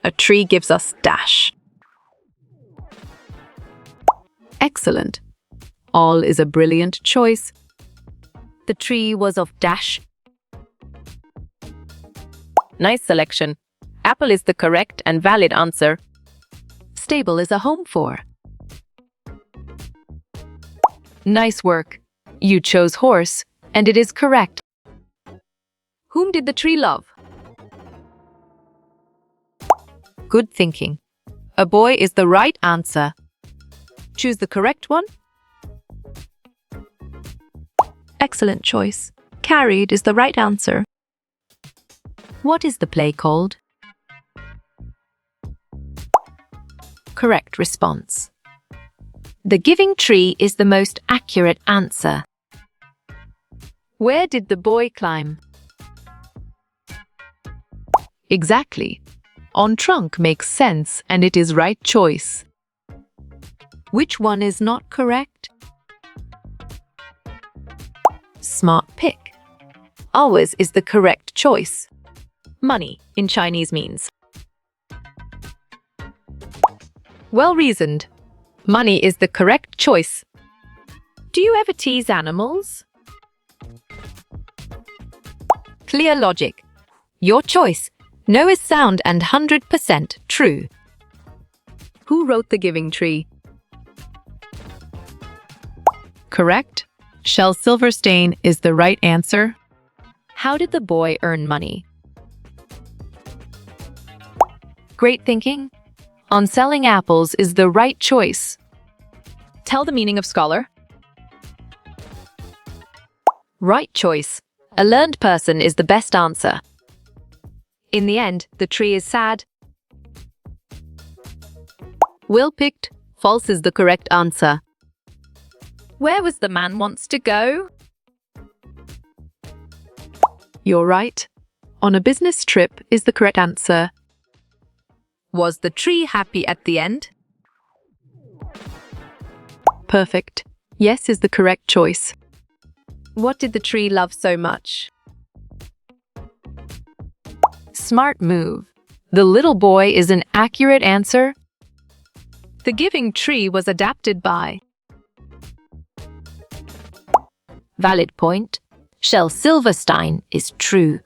A tree gives us dash. Excellent. All is a brilliant choice. The tree was of dash. Nice selection. Apple is the correct and valid answer. Stable is a home for. Nice work. You chose horse, and it is correct. Whom did the tree love? Good thinking. A boy is the right answer. Choose the correct one. Excellent choice. Carried is the right answer. What is the play called? Correct response. The giving tree is the most accurate answer. Where did the boy climb? Exactly. On trunk makes sense and it is right choice. Which one is not correct? Smart pick. Always is the correct choice. Money in Chinese means. Well reasoned. Money is the correct choice. Do you ever tease animals? Clear logic. Your choice. No is sound and 100% true. Who wrote The Giving Tree? Correct. Shel Silverstein is the right answer. How did the boy earn money? Great thinking. On selling apples is the right choice. Tell the meaning of scholar. Right choice. A learned person is the best answer. In the end, the tree is sad. Well picked. False is the correct answer. Where was the man wants to go? You're right. On a business trip is the correct answer. Was the tree happy at the end? Perfect. Yes is the correct choice. What did the tree love so much? Smart move. The little boy is an accurate answer. The giving tree was adapted by. Valid point. Shel Silverstein is true.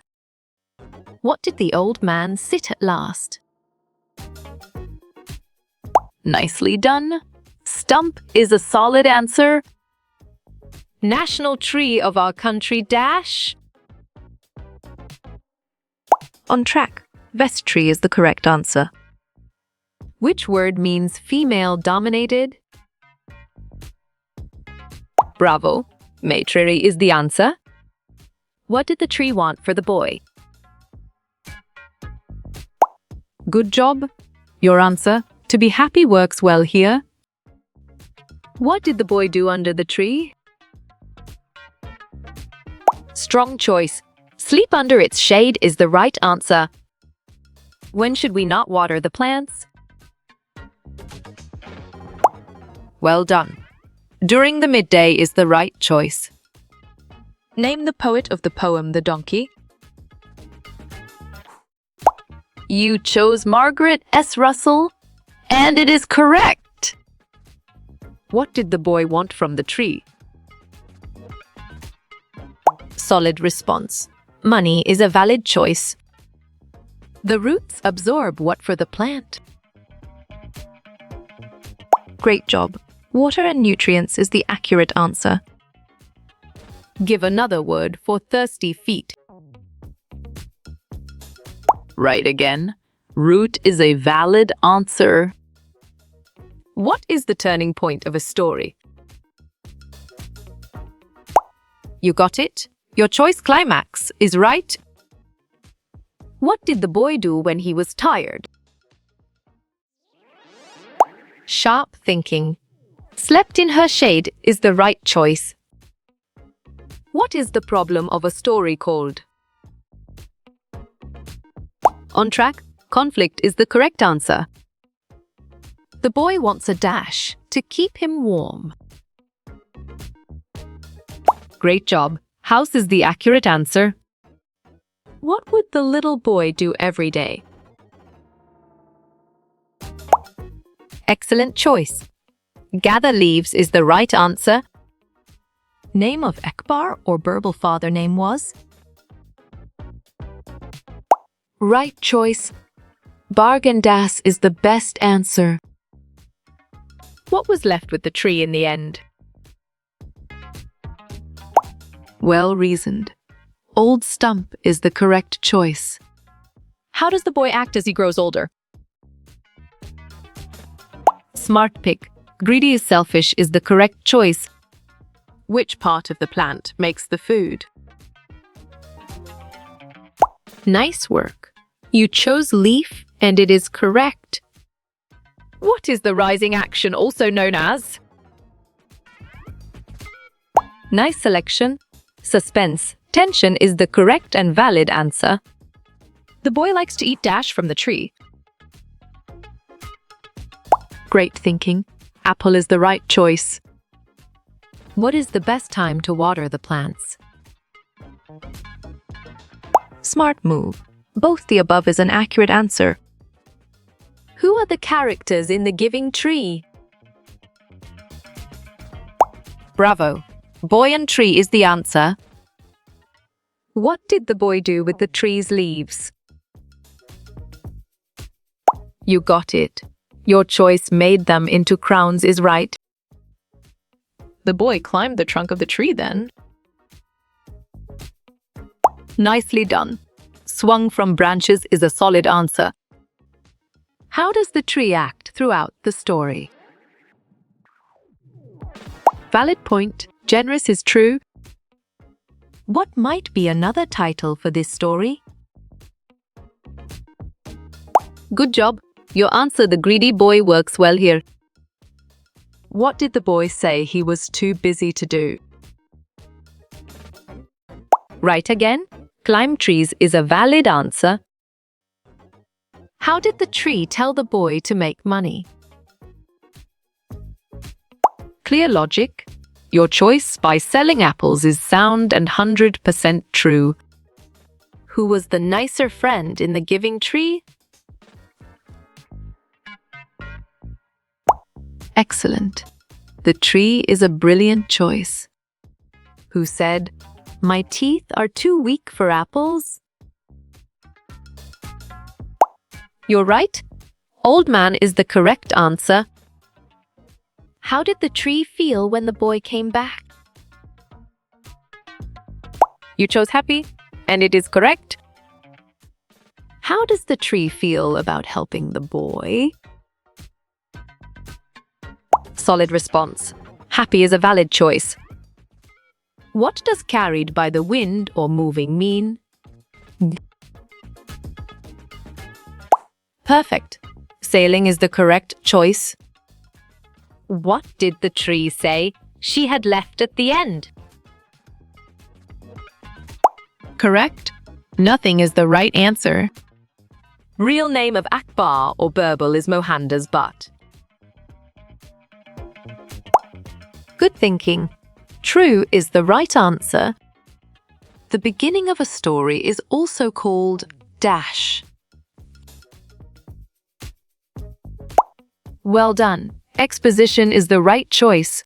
What did the old man sit at last? Nicely done. Stump is a solid answer. National tree of our country dash. On track. Vestry is the correct answer. Which word means female dominated? Bravo. Matrary is the answer. What did the tree want for the boy? Good job. Your answer. To be happy works well here. What did the boy do under the tree? Strong choice. Sleep under its shade is the right answer. When should we not water the plants? Well done. During the midday is the right choice. Name the poet of the poem The Donkey. You chose Margaret S. Russell, and it is correct. What did the boy want from the tree? Solid response. Money is a valid choice. The roots absorb what for the plant? Great job. Water and nutrients is the accurate answer. Give another word for thirsty feet. Right again. Root is a valid answer. What is the turning point of a story? You got it? Your choice climax is right. What did the boy do when he was tired? Sharp thinking. Slept in her shade is the right choice. What is the problem of a story called? On track. Conflict is the correct answer. The boy wants a dash to keep him warm. Great job. House is the accurate answer. What would the little boy do every day? Excellent choice. Gather leaves is the right answer. Name of Akbar or Birbal father name was? Right choice. Bargandas is the best answer. What was left with the tree in the end? Well reasoned. Old stump is the correct choice. How does the boy act as he grows older? Smart pick. Greedy is selfish is the correct choice. Which part of the plant makes the food? Nice work. You chose leaf and it is correct. What is the rising action also known as? Nice selection. Suspense. Tension is the correct and valid answer. The boy likes to eat dash from the tree. Great thinking. Apple is the right choice. What is the best time to water the plants? Smart move. Both the above is an accurate answer. Who are the characters in The Giving Tree? Bravo. Boy and tree is the answer. What did the boy do with the tree's leaves? You got it. Your choice made them into crowns is right. The boy climbed the trunk of the tree then. Nicely done. Swung from branches is a solid answer. How does the tree act throughout the story? Valid point. Generous is true. What might be another title for this story? Good job. Your answer, the greedy boy, works well here. What did the boy say he was too busy to do? Right again. Climb trees is a valid answer. How did the tree tell the boy to make money? Clear logic. Your choice by selling apples is sound and 100% true. Who was the nicer friend in The Giving Tree? Excellent. The tree is a brilliant choice. Who said, "My teeth are too weak for apples"? You're right. Old man is the correct answer. How did the tree feel when the boy came back? You chose happy, and it is correct. How does the tree feel about helping the boy? Solid response. Happy is a valid choice. What does carried by the wind or moving mean? Perfect. Sailing is the correct choice. What did the tree say she had left at the end? Correct. Nothing is the right answer. Real name of Akbar or Birbal is Mohandas Butt. Good thinking. True is the right answer. The beginning of a story is also called dash. Well done. Exposition is the right choice.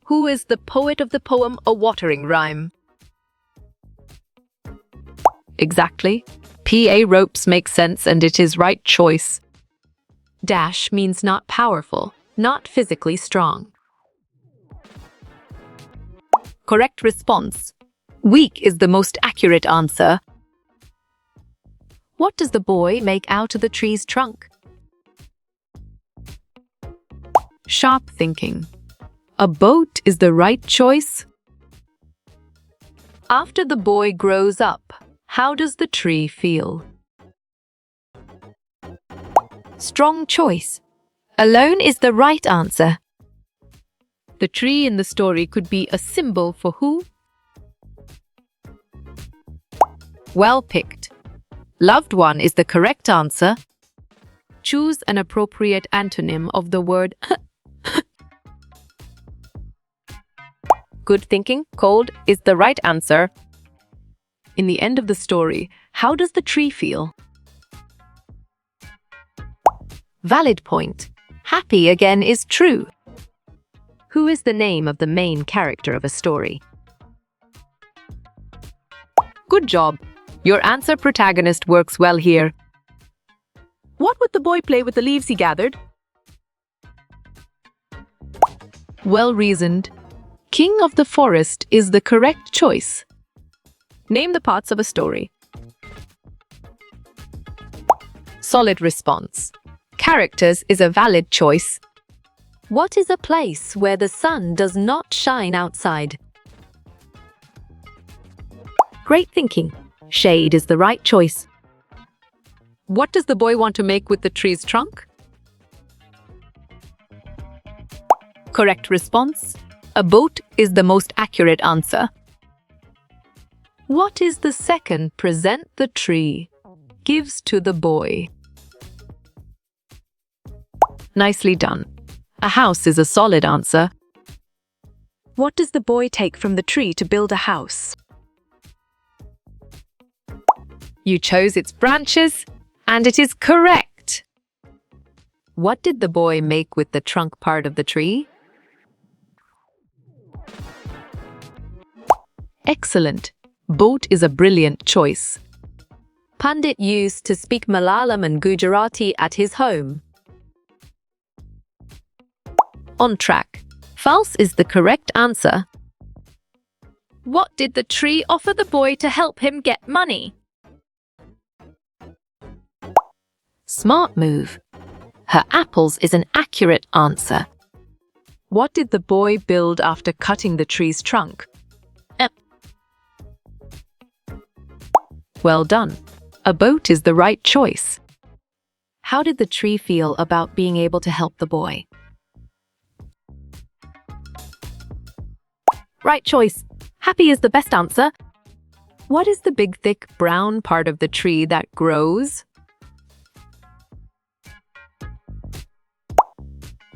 Who is the poet of the poem A Watering Rhyme? Exactly. P.A. Ropes makes sense and it is right choice. Dash means not powerful, not physically strong. Correct response. Weak is the most accurate answer. What does the boy make out of the tree's trunk? Sharp thinking. A boat is the right choice. After the boy grows up, how does the tree feel? Strong choice. Alone is the right answer. The tree in the story could be a symbol for who? Well picked. Loved one is the correct answer. Choose an appropriate antonym of the word Good thinking, cold, is the right answer. In the end of the story, how does the tree feel? Valid point. happy again is true. Who is the name of the main character of a story? Good job. Your answer protagonist works well here. What would the boy play with the leaves he gathered? Well reasoned. King of the forest is the correct choice. Name the parts of a story. Solid response. Characters is a valid choice. What is a place where the sun does not shine outside? Great thinking. Shade is the right choice. What does the boy want to make with the tree's trunk? Correct response. A boat is the most accurate answer. What is the second present the tree gives to the boy? Nicely done. A house is a solid answer. What does the boy take from the tree to build a house? You chose its branches, and it is correct. What did the boy make with the trunk part of the tree? Excellent. Boat is a brilliant choice. Pandit used to speak Malayalam and Gujarati at his home. On track. False is the correct answer. What did the tree offer the boy to help him get money? Smart move. Her apples is an accurate answer. What did the boy build after cutting the tree's trunk? Well done. A boat is the right choice. How did the tree feel about being able to help the boy? Right choice. Happy is the best answer. What is the big, thick, brown part of the tree that grows?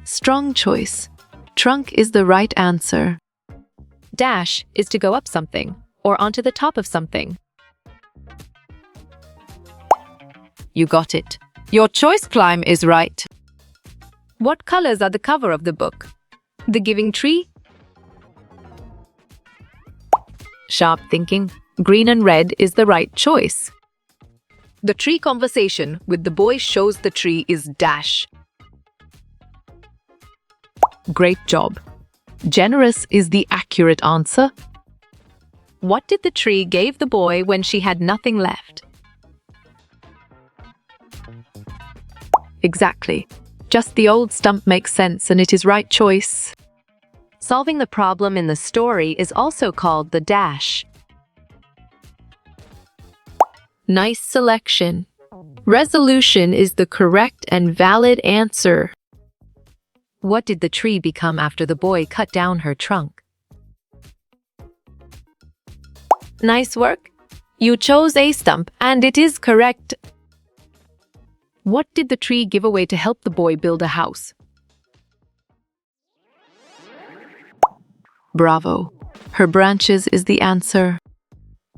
Strong choice. Trunk is the right answer. Dash is to go up something or onto the top of something. You got it. Your choice climb is right. What colors are the cover of the book? The Giving Tree? Sharp thinking. Green and red is the right choice. The tree conversation with the boy shows the tree is dash. Great job. Generous is the accurate answer. What did the tree give the boy when she had nothing left? Exactly. Just the old stump makes sense and it is right choice. Solving the problem in the story is also called the dash. Nice selection. Resolution is the correct and valid answer. What did the tree become after the boy cut down her trunk? Nice work. You chose a stump and it is correct. What did the tree give away to help the boy build a house? Bravo. Her branches is the answer.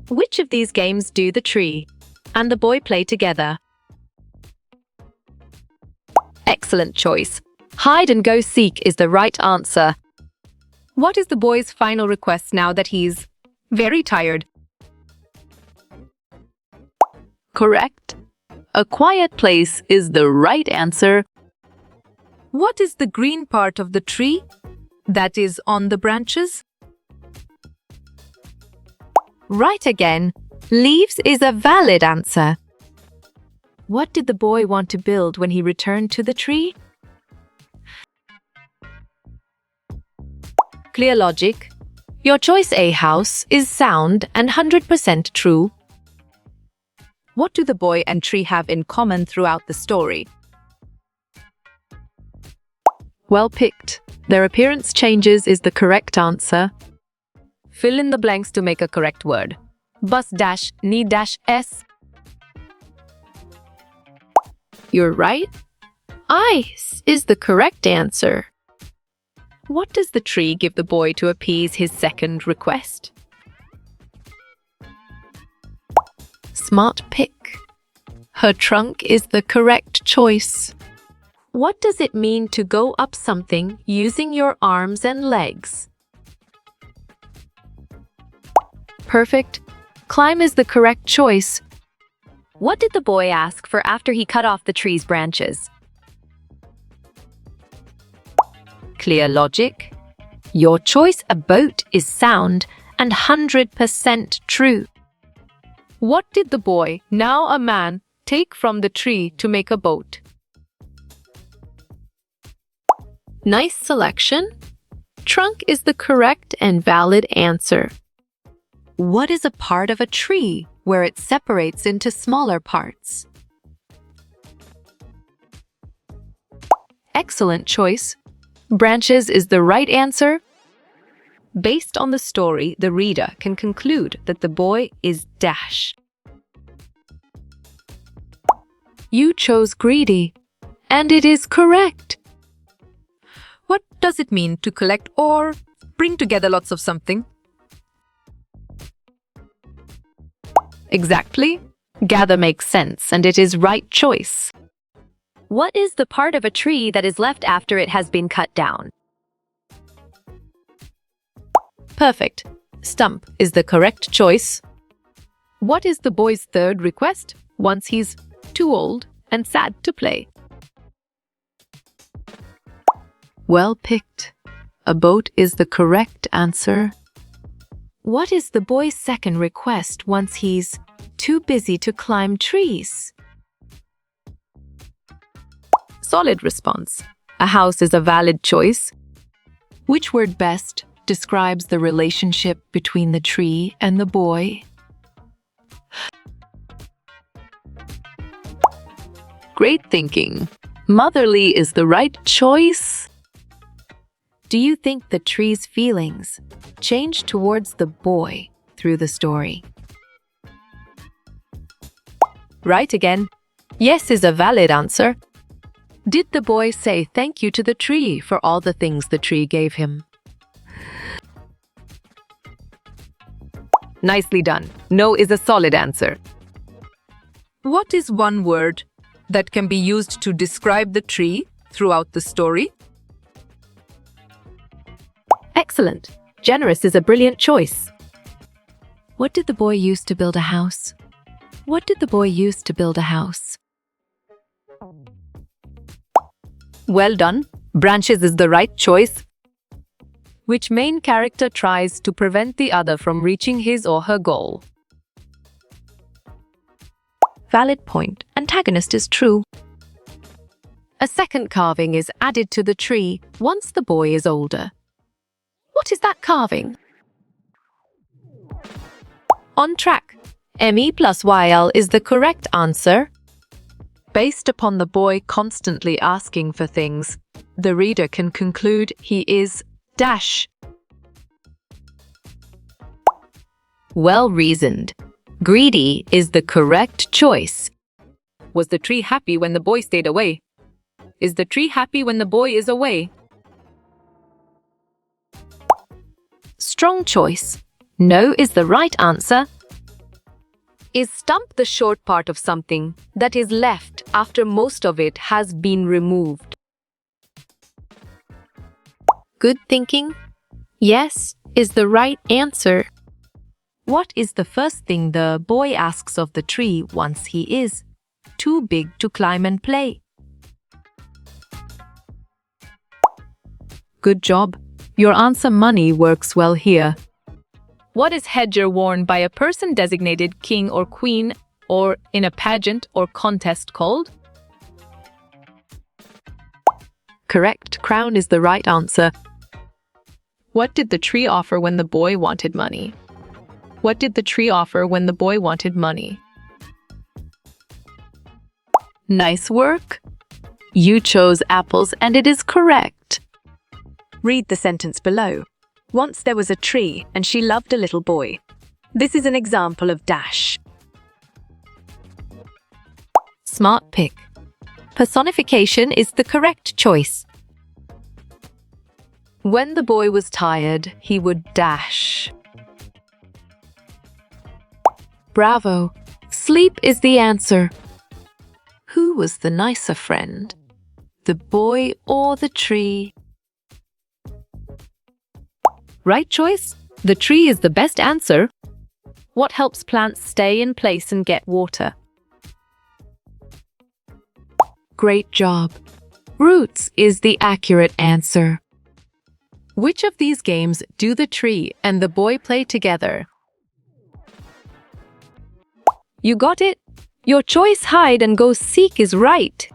Which of these games do the tree and the boy play together? Excellent choice. Hide and go seek is the right answer. What is the boy's final request now that he's very tired? Correct. A quiet place is the right answer. What is the green part of the tree that is on the branches? Right again. Leaves is a valid answer. What did the boy want to build when he returned to the tree? Clear logic. Your choice A house is sound and 100% true. What do the boy and tree have in common throughout the story? Well picked. Their appearance changes is the correct answer. Fill in the blanks to make a correct word. Bus dash need dash s. You're right. Ice is the correct answer. What does the tree give the boy to appease his second request? Smart pick. Her trunk is the correct choice. What does it mean to go up something using your arms and legs? Perfect. Climb is the correct choice. What did the boy ask for after he cut off the tree's branches? Clear logic. Your choice, a boat, is sound and 100% true. What did the boy, now a man, take from the tree to make a boat? Nice selection. Trunk is the correct and valid answer. What is a part of a tree where it separates into smaller parts? Excellent choice. Branches is the right answer. Based on the story, the reader can conclude that the boy is dash. You chose greedy, and it is correct. What does it mean to collect or bring together lots of something? Exactly. Gather makes sense, and it is right choice. What is the part of a tree that is left after it has been cut down? Perfect. Stump is the correct choice. What is the boy's third request once he's too old and sad to play? Well picked. A boat is the correct answer. What is the boy's second request once he's too busy to climb trees? Solid response. A house is a valid choice. Which word best describes the relationship between the tree and the boy? Great thinking. Motherly is the right choice. Do you think the tree's feelings change towards the boy through the story? Right again. Yes is a valid answer. Did the boy say thank you to the tree for all the things the tree gave him? Nicely done. No is a solid answer. What is one word that can be used to describe the tree throughout the story? Excellent. Generous is a brilliant choice. What did the boy use to build a house? What did the boy use to build a house? Well done. Branches is the right choice. Which main character tries to prevent the other from reaching his or her goal? Valid point. Antagonist is true. A second carving is added to the tree once the boy is older. What is that carving? On track. ME plus YL is the correct answer. Based upon the boy constantly asking for things, the reader can conclude he is dash. Well reasoned. Greedy is the correct choice. Was the tree happy when the boy stayed away? Is the tree happy when the boy is away? Strong choice. No is the right answer. Is stump the short part of something that is left after most of it has been removed? Good thinking. Yes is the right answer. What is the first thing the boy asks of the tree once he is too big to climb and play? Good job. Your answer money works well here. What is headgear worn by a person designated king or queen or in a pageant or contest called? Correct. Crown is the right answer. What did the tree offer when the boy wanted money? What did the tree offer when the boy wanted money? Nice work. You chose apples and it is correct. Read the sentence below. Once there was a tree and she loved a little boy. This is an example of dash. Smart pick. Personification is the correct choice. When the boy was tired, he would dash. Bravo. Sleep is the answer. Who was the nicer friend? the boy or the tree? Right choice? The tree is the best answer. What helps plants stay in place and get water? Great job. Roots is the accurate answer. Which of these games do the tree and the boy play together? You got it? Your choice hide and go seek is right.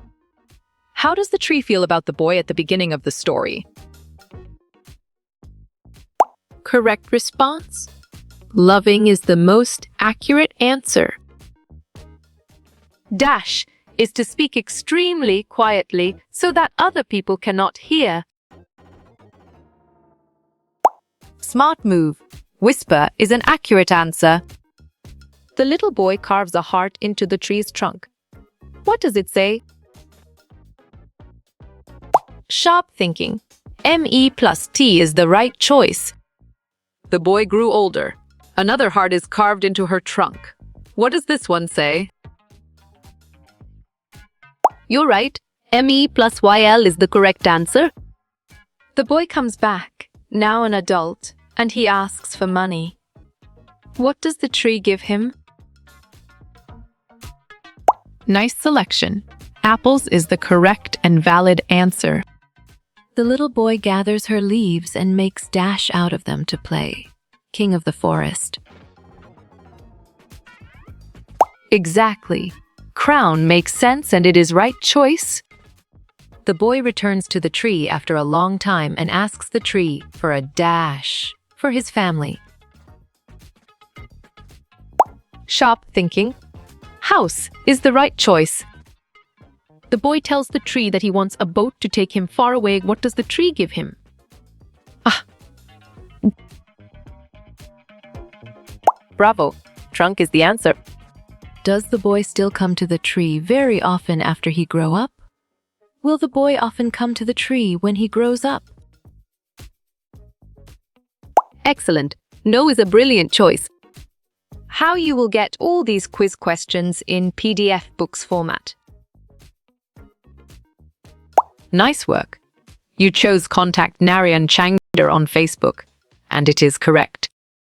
How does the tree feel about the boy at the beginning of the story? Correct response. Loving is the most accurate answer. Dash is to speak extremely quietly so that other people cannot hear. Smart move. Whisper is an accurate answer. The little boy carves a heart into the tree's trunk. What does it say? Sharp thinking. ME plus T is the right choice. The boy grew older. Another heart is carved into her trunk. What does this one say? You're right. ME plus YL is the correct answer. The boy comes back, now an adult, and he asks for money. What does the tree give him? Nice selection. Apples is the correct and valid answer. The little boy gathers her leaves and makes Dash out of them to play. King of the forest. Exactly. Crown makes sense and it is right choice. The boy returns to the tree after a long time and asks the tree for a dash for his family. Sharp thinking. House is the right choice. The boy tells the tree that he wants a boat to take him far away. What does the tree give him? Bravo. Trunk is the answer. Does the boy still come to the tree very often after he grow up? Will the boy often come to the tree when he grows up? Excellent. No is a brilliant choice. How you will get all these quiz questions in PDF books format. Nice work. You chose contact Narayan Changder on Facebook, and it is correct.